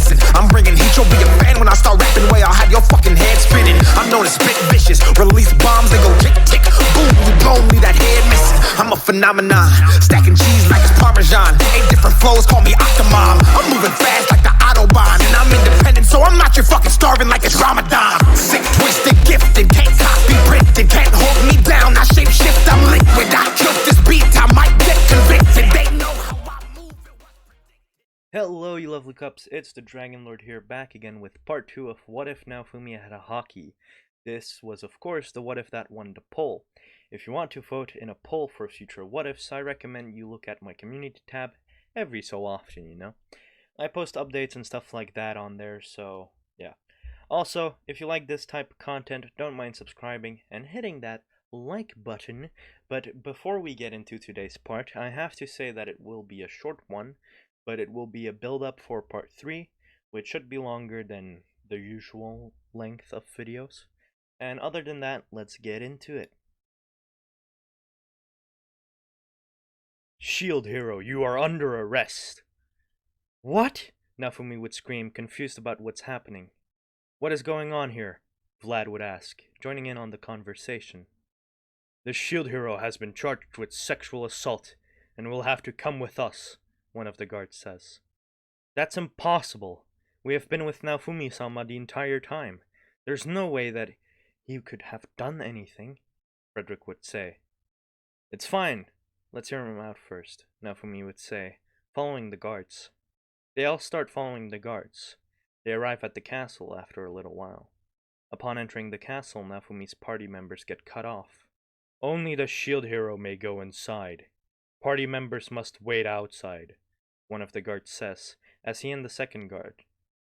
listen, I'm bringing heat, you'll be a fan when I start rapping. Way I'll have your fucking head spinning. I'm known as spit vicious, release bombs, they go tick tick, boom, you blown, leave that head missing. I'm a phenomenon, stacking cheese like it's Parmesan. 8 different flows, call me Octomom. I'm moving fast like the Autobahn, and I'm independent, so I'm not your fucking starving like it's Ramadan. Sick, twisted, gifted, can't copy, printed, can't hold me down. I shape shift, I'm liquid. I killed this beat, I might get convicted. They know how I move. Hello, you lovely cups. It's the Dragon Lord here, back again with part 2 of What If Naofumi Had a Haki. This was, of course, the What If That won the poll. If you want to vote in a poll for future What Ifs, I recommend you look at my community tab every so often, you know. I post updates and stuff like that on there, so yeah. Also, if you like this type of content, don't mind subscribing and hitting that like button. But before we get into today's part, I have to say that it will be a short one, but it will be a build-up for part 3, which should be longer than the usual length of videos. And other than that, let's get into it. Shield Hero, you are under arrest. What? Naofumi would scream, confused about what's happening. What is going on here? Vlad would ask, joining in on the conversation. The Shield Hero has been charged with sexual assault and will have to come with us, one of the guards says. That's impossible. We have been with Naofumi-sama the entire time. There's no way that he could have done anything, Frederick would say. It's fine. Let's hear him out first, Naofumi would say, following the guards. They all start following the guards. They arrive at the castle after a little while. Upon entering the castle, Naofumi's party members get cut off. Only the Shield Hero may go inside. Party members must wait outside, one of the guards says, as he and the second guard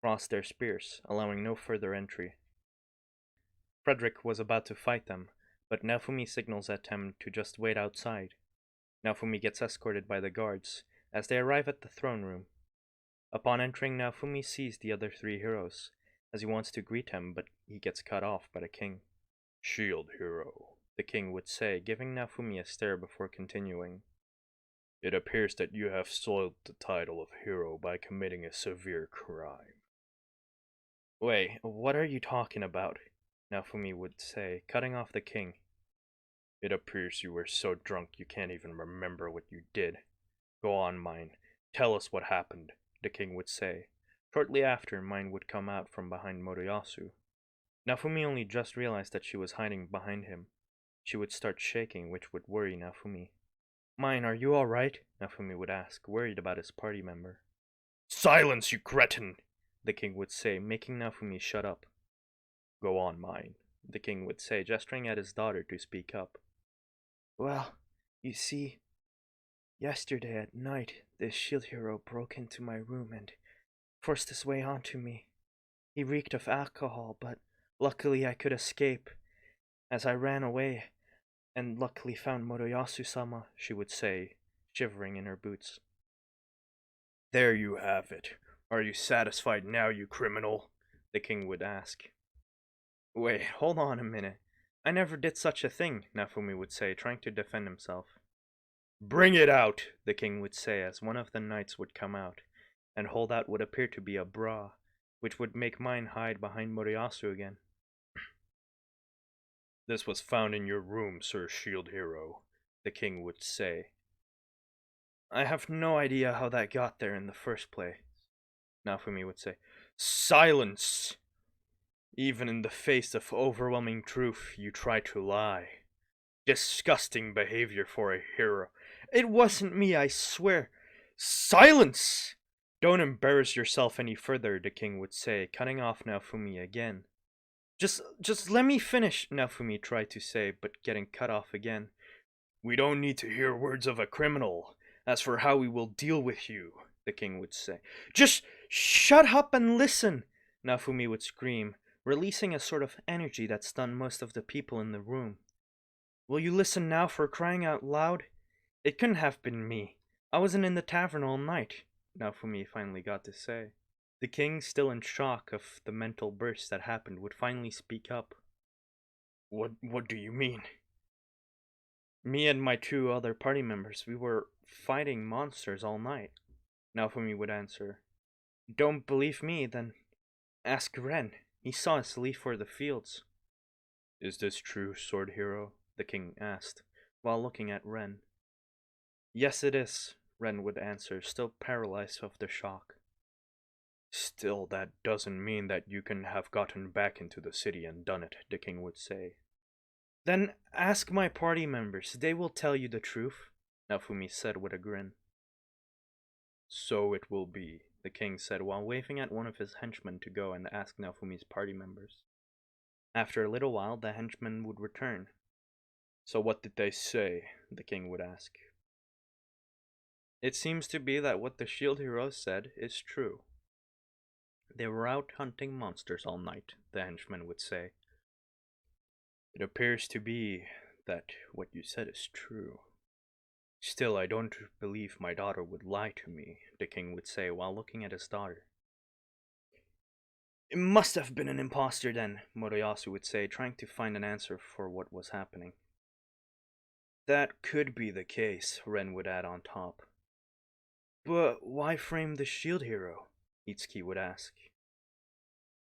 cross their spears, allowing no further entry. Frederick was about to fight them, but Naofumi signals at him to just wait outside. Naofumi gets escorted by the guards as they arrive at the throne room. Upon entering, Naofumi sees the other 3 heroes, as he wants to greet him, but he gets cut off by the king. Shield Hero, the king would say, giving Naofumi a stare before continuing. It appears that you have soiled the title of hero by committing a severe crime. Wait, what are you talking about? Naofumi would say, cutting off the king. It appears you were so drunk you can't even remember what you did. Go on, Mine. Tell us what happened, the king would say. Shortly after, Mine would come out from behind Moriyasu. Naofumi only just realized that she was hiding behind him. She would start shaking, which would worry Naofumi. Mine, are you alright? Naofumi would ask, worried about his party member. Silence, you cretin! The king would say, making Naofumi shut up. Go on, Mine, the king would say, gesturing at his daughter to speak up. Well, you see, yesterday at night, this Shield Hero broke into my room and forced his way onto me. He reeked of alcohol, but luckily I could escape, as I ran away, and luckily found Moriyasu-sama, she would say, shivering in her boots. There you have it. Are you satisfied now, you criminal? The king would ask. Wait, hold on a minute. I never did such a thing, Naofumi would say, trying to defend himself. Bring it out, the king would say, as one of the knights would come out, and hold out what appeared to be a bra, which would make Mine hide behind Moriyasu again. This was found in your room, Sir Shield Hero, the king would say. I have no idea how that got there in the first place, Naofumi would say. Silence! Even in the face of overwhelming truth, you try to lie. Disgusting behavior for a hero. It wasn't me, I swear. Silence! Don't embarrass yourself any further, the king would say, cutting off Naofumi again. Just let me finish, Naofumi tried to say, but getting cut off again. We don't need to hear words of a criminal. As for how we will deal with you, the king would say. Just shut up and listen, Naofumi would scream, releasing a sort of energy that stunned most of the people in the room. Will you listen now, for crying out loud? It couldn't have been me. I wasn't in the tavern all night, Naofumi finally got to say. The king, still in shock of the mental burst that happened, would finally speak up. What do you mean? Me and my 2 other party members, we were fighting monsters all night, Naofumi would answer. Don't believe me, then ask Ren. He saw us leave for the fields. Is this true, Sword Hero? The king asked, while looking at Ren. Yes, it is, Ren would answer, still paralyzed of the shock. Still, that doesn't mean that you can have gotten back into the city and done it, the king would say. Then ask my party members, they will tell you the truth, Naofumi said with a grin. So it will be, the king said while waving at one of his henchmen to go and ask Naofumi's party members. After a little while, the henchman would return. So what did they say? The king would ask. It seems to be that what the shield hero said is true. They were out hunting monsters all night, the henchman would say. It appears to be that what you said is true. Still, I don't believe my daughter would lie to me, the king would say while looking at his daughter. It must have been an impostor then, Moroyasu would say, trying to find an answer for what was happening. That could be the case, Ren would add on top. But why frame the shield hero? Itsuki would ask.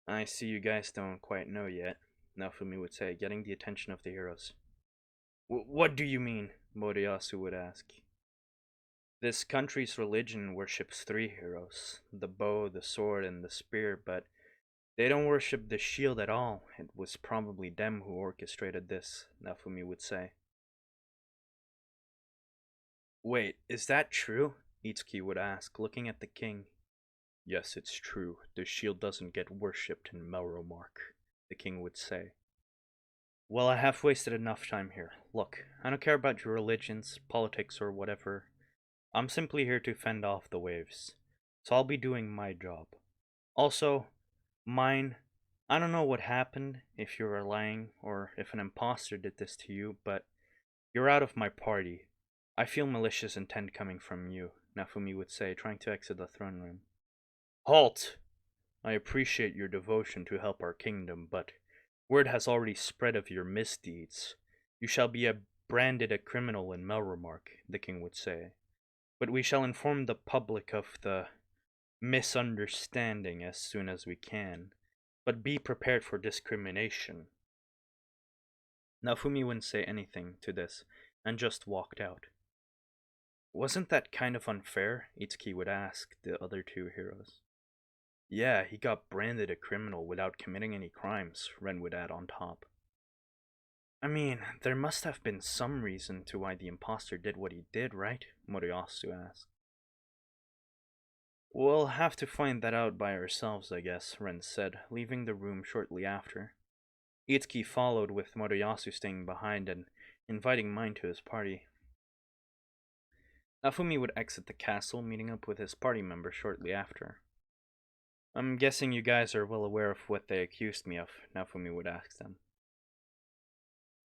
I see you guys don't quite know yet, Naofumi would say, getting the attention of the heroes. What do you mean? Moriyasu would ask. This country's religion worships 3 heroes, the bow, the sword, and the spear, but they don't worship the shield at all. It was probably them who orchestrated this, Naofumi would say. Wait, is that true? Itsuki would ask, looking at the king. Yes, it's true. The shield doesn't get worshipped in Melromark, the king would say. Well, I have wasted enough time here. Look, I don't care about your religions, politics, or whatever. I'm simply here to fend off the waves. So I'll be doing my job. Also, mine, I don't know what happened, if you were lying, or if an imposter did this to you, but you're out of my party. I feel malicious intent coming from you, Naofumi would say, trying to exit the throne room. Halt! I appreciate your devotion to help our kingdom, but word has already spread of your misdeeds. You shall be branded a criminal in Melromark, the king would say. But we shall inform the public of the misunderstanding as soon as we can. But be prepared for discrimination. Naofumi wouldn't say anything to this, and just walked out. Wasn't that kind of unfair? Itsuki would ask the other 2 heroes. Yeah, he got branded a criminal without committing any crimes, Ren would add on top. I mean, there must have been some reason to why the imposter did what he did, right? Moriyasu asked. We'll have to find that out by ourselves, I guess, Ren said, leaving the room shortly after. Itsuki followed, with Moriyasu staying behind and inviting Mine to his party. Naofumi would exit the castle, meeting up with his party members shortly after. I'm guessing you guys are well aware of what they accused me of, Naofumi would ask them.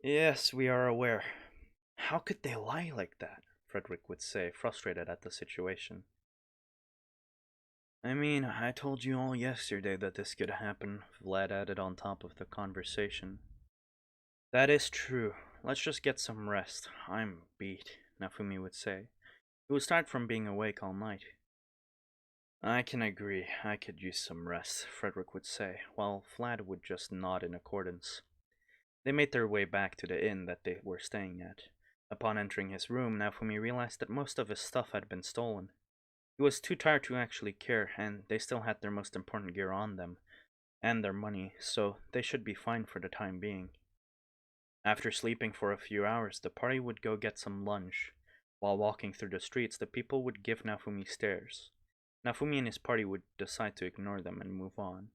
Yes, we are aware. How could they lie like that? Frederick would say, frustrated at the situation. I mean, I told you all yesterday that this could happen, Vlad added on top of the conversation. That is true. Let's just get some rest. I'm beat, Naofumi would say. He would start from being awake all night. I can agree. I could use some rest, Frederick would say, while Vlad would just nod in accordance. They made their way back to the inn that they were staying at. Upon entering his room, Naofumi realized that most of his stuff had been stolen. He was too tired to actually care, and they still had their most important gear on them, and their money, so they should be fine for the time being. After sleeping for a few hours, the party would go get some lunch. While walking through the streets, the people would give Naofumi stares. Naofumi and his party would decide to ignore them and move on.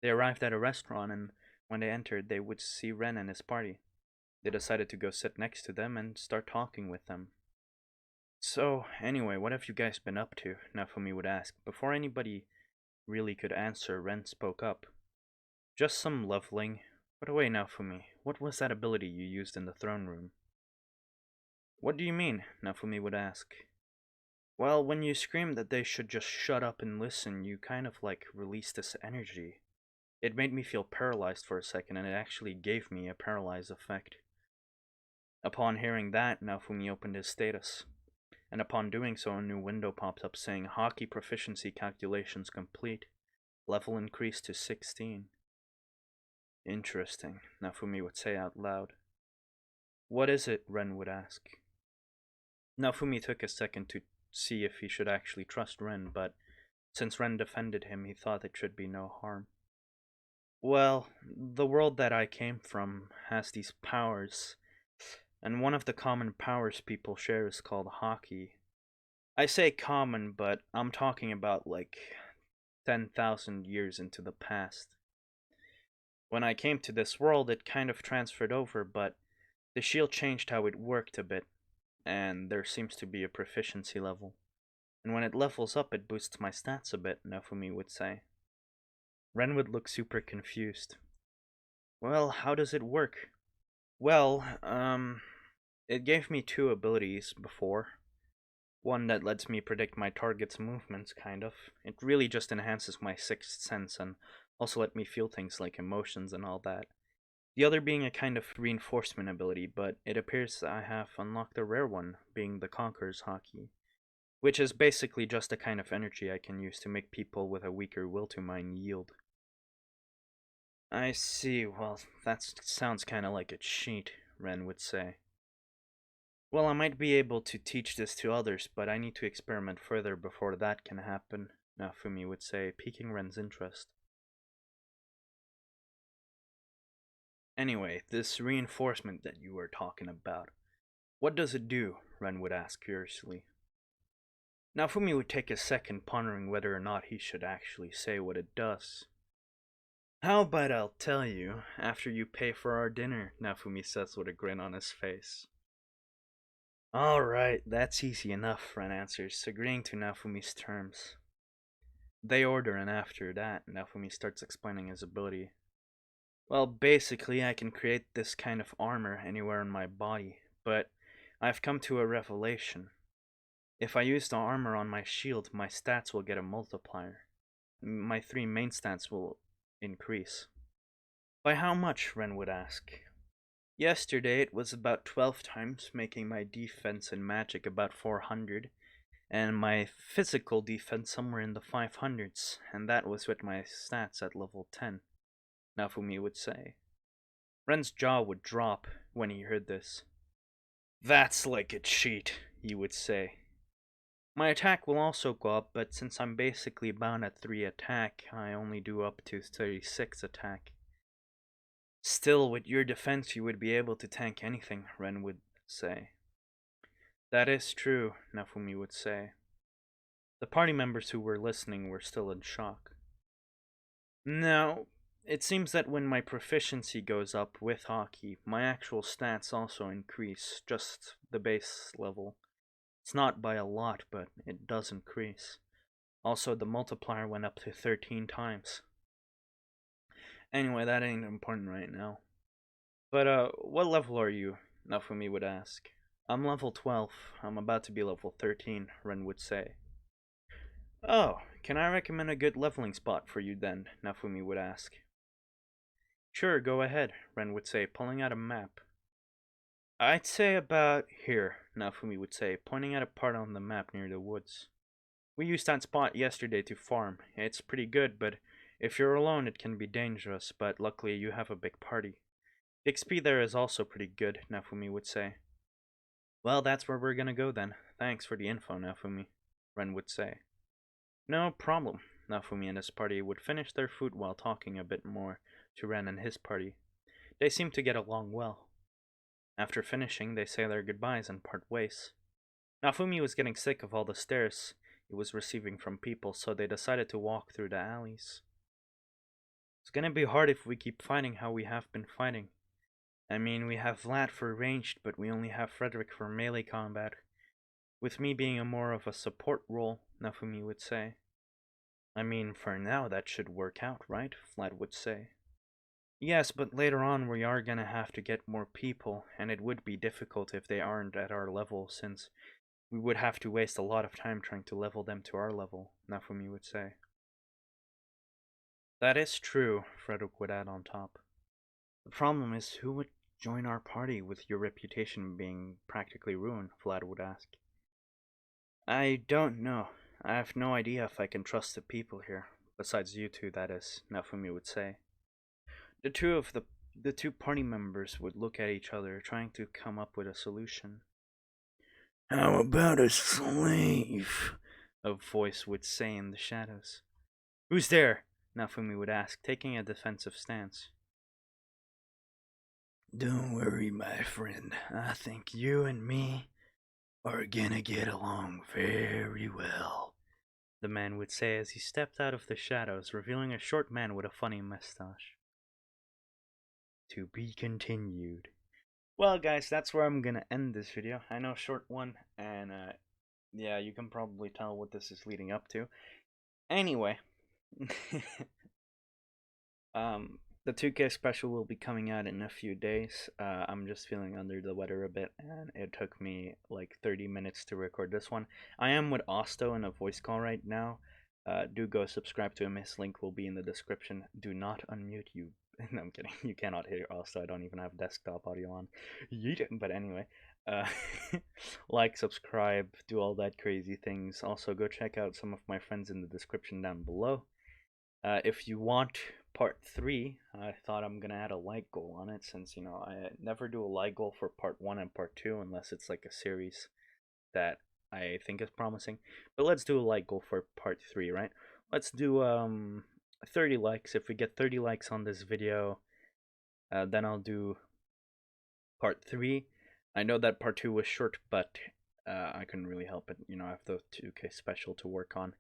They arrived at a restaurant, and when they entered, they would see Ren and his party. They decided to go sit next to them and start talking with them. So, anyway, what have you guys been up to? Naofumi would ask. Before anybody really could answer, Ren spoke up. Just some leveling. By the way, Naofumi, what was that ability you used in the throne room? What do you mean? Naofumi would ask. Well, when you screamed that they should just shut up and listen, you kind of released this energy. It made me feel paralyzed for a second, and it actually gave me a paralyzed effect. Upon hearing that, Naofumi opened his status. and upon doing so, a new window pops up saying Haki proficiency calculations complete. Level increased to 16. Interesting, Naofumi would say out loud. What is it? Ren would ask. Naofumi took a second to see if he should actually trust Ren, but since Ren defended him, he thought it should be no harm. Well, the world that I came from has these powers, and one of the common powers people share is called Haki. I say common, but I'm talking about like 10,000 years into the past. When I came to this world, it kind of transferred over, but the shield changed how it worked a bit, and there seems to be a proficiency level. And when it levels up, it boosts my stats a bit, Naofumi would say. Ren would look super confused. Well, how does it work? Well, it gave me 2 abilities before. One that lets me predict my target's movements, kind of. It really just enhances my sixth sense and also let me feel things like emotions and all that. The other being a kind of reinforcement ability, but it appears that I have unlocked a rare one, being the Conqueror's Haki, which is basically just a kind of energy I can use to make people with a weaker will to mine yield. I see, well, that sounds kinda like a cheat, Ren would say. Well, I might be able to teach this to others, but I need to experiment further before that can happen, Naofumi would say, piquing Ren's interest. Anyway, this reinforcement that you were talking about, what does it do? Ren would ask curiously. Naofumi would take a second, pondering whether or not he should actually say what it does. How about I'll tell you after you pay for our dinner, Naofumi says with a grin on his face. Alright, that's easy enough, Ren answers, agreeing to Naofumi's terms. They order, and after that, Naofumi starts explaining his ability. Well, basically, I can create this kind of armor anywhere on my body, but I've come to a revelation. If I use the armor on my shield, my stats will get a multiplier. My 3 main stats will increase. By how much? Ren would ask. Yesterday it was about 12 times, making my defense and magic about 400, and my physical defense somewhere in the 500s, and that was with my stats at level 10, Naofumi would say. Ren's jaw would drop when he heard this. That's like a cheat, he would say. My attack will also go up, but since I'm basically bound at 3 attack, I only do up to 36 attack. Still, with your defense you would be able to tank anything, Ren would say. That is true, Naofumi would say. The party members who were listening were still in shock. Now, it seems that when my proficiency goes up with Haki, my actual stats also increase, just the base level. It's not by a lot, but it does increase. Also, the multiplier went up to 13 times. Anyway, that ain't important right now. But, what level are you? Naofumi would ask. I'm level 12. I'm about to be level 13, Ren would say. Oh, can I recommend a good leveling spot for you then? Naofumi would ask. Sure, go ahead, Ren would say, pulling out a map. I'd say about here, Naofumi would say, pointing at a part on the map near the woods. We used that spot yesterday to farm. It's pretty good, but if you're alone it can be dangerous, but luckily you have a big party. The XP there is also pretty good, Naofumi would say. Well, that's where we're gonna go then. Thanks for the info, Naofumi, Ren would say. No problem. Naofumi and his party would finish their food while talking a bit more to Ren and his party. They seemed to get along well. After finishing, they say their goodbyes and part ways. Naofumi was getting sick of all the stares he was receiving from people, so they decided to walk through the alleys. It's gonna be hard if we keep fighting how we have been fighting. I mean, we have Vlad for ranged, but we only have Frederick for melee combat, with me being more of a support role, Naofumi would say. I mean, for now that should work out, right? Vlad would say. Yes, but later on we are gonna have to get more people, and it would be difficult if they aren't at our level, since we would have to waste a lot of time trying to level them to our level, Naofumi would say. That is true, Frederick would add on top. The problem is, who would join our party with your reputation being practically ruined? Vlad would ask. I don't know. I have no idea if I can trust the people here. Besides you two, that is, Naofumi would say. The two party members would look at each other, trying to come up with a solution. How about a slave? A voice would say in the shadows. Who's there? Naofumi would ask, taking a defensive stance. Don't worry, my friend. I think you and me are gonna get along very well, the man would say as he stepped out of the shadows, revealing a short man with a funny mustache. To be continued. Well, guys, that's where I'm gonna end this video. I know, short one, and yeah, you can probably tell what this is leading up to. Anyway, the 2K special will be coming out in a few days. I'm just feeling under the weather a bit, and it took me like 30 minutes to record this one. I am with Asto in a voice call right now. Do go subscribe to him. His link will be in the description. Do not unmute you. No, I'm kidding. You cannot hear Asto. I don't even have desktop audio on. But anyway, like, subscribe, do all that crazy things. Also, go check out some of my friends in the description down below. If you want part 3, I thought I'm gonna add a like goal on it, since, you know, I never do a like goal for part 1 and part 2 unless it's like a series that I think is promising. But let's do a like goal for part 3, right? Let's do 30 likes. If we get 30 likes on this video, then I'll do part 3. I know that part 2 was short, but I couldn't really help it. You know, I have the 2K special to work on.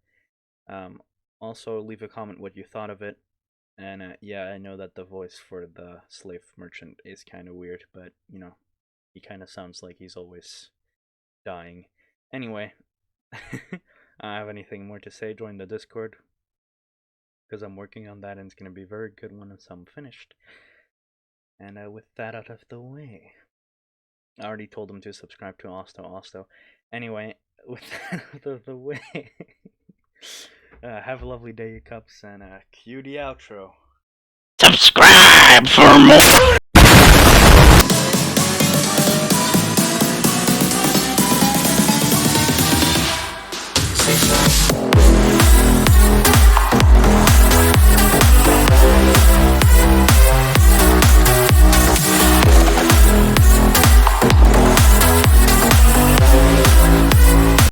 Also, leave a comment what you thought of it. And yeah, I know that the voice for the slave merchant is kind of weird, but, you know, he kind of sounds like he's always dying. Anyway, I have anything more to say, join the Discord, because I'm working on that, and it's going to be a very good one once I'm finished. And with that out of the way, I already told him to subscribe to Asto. Anyway, with that out of the way, have a lovely day, you cups, and cue the outro. Subscribe for more! Say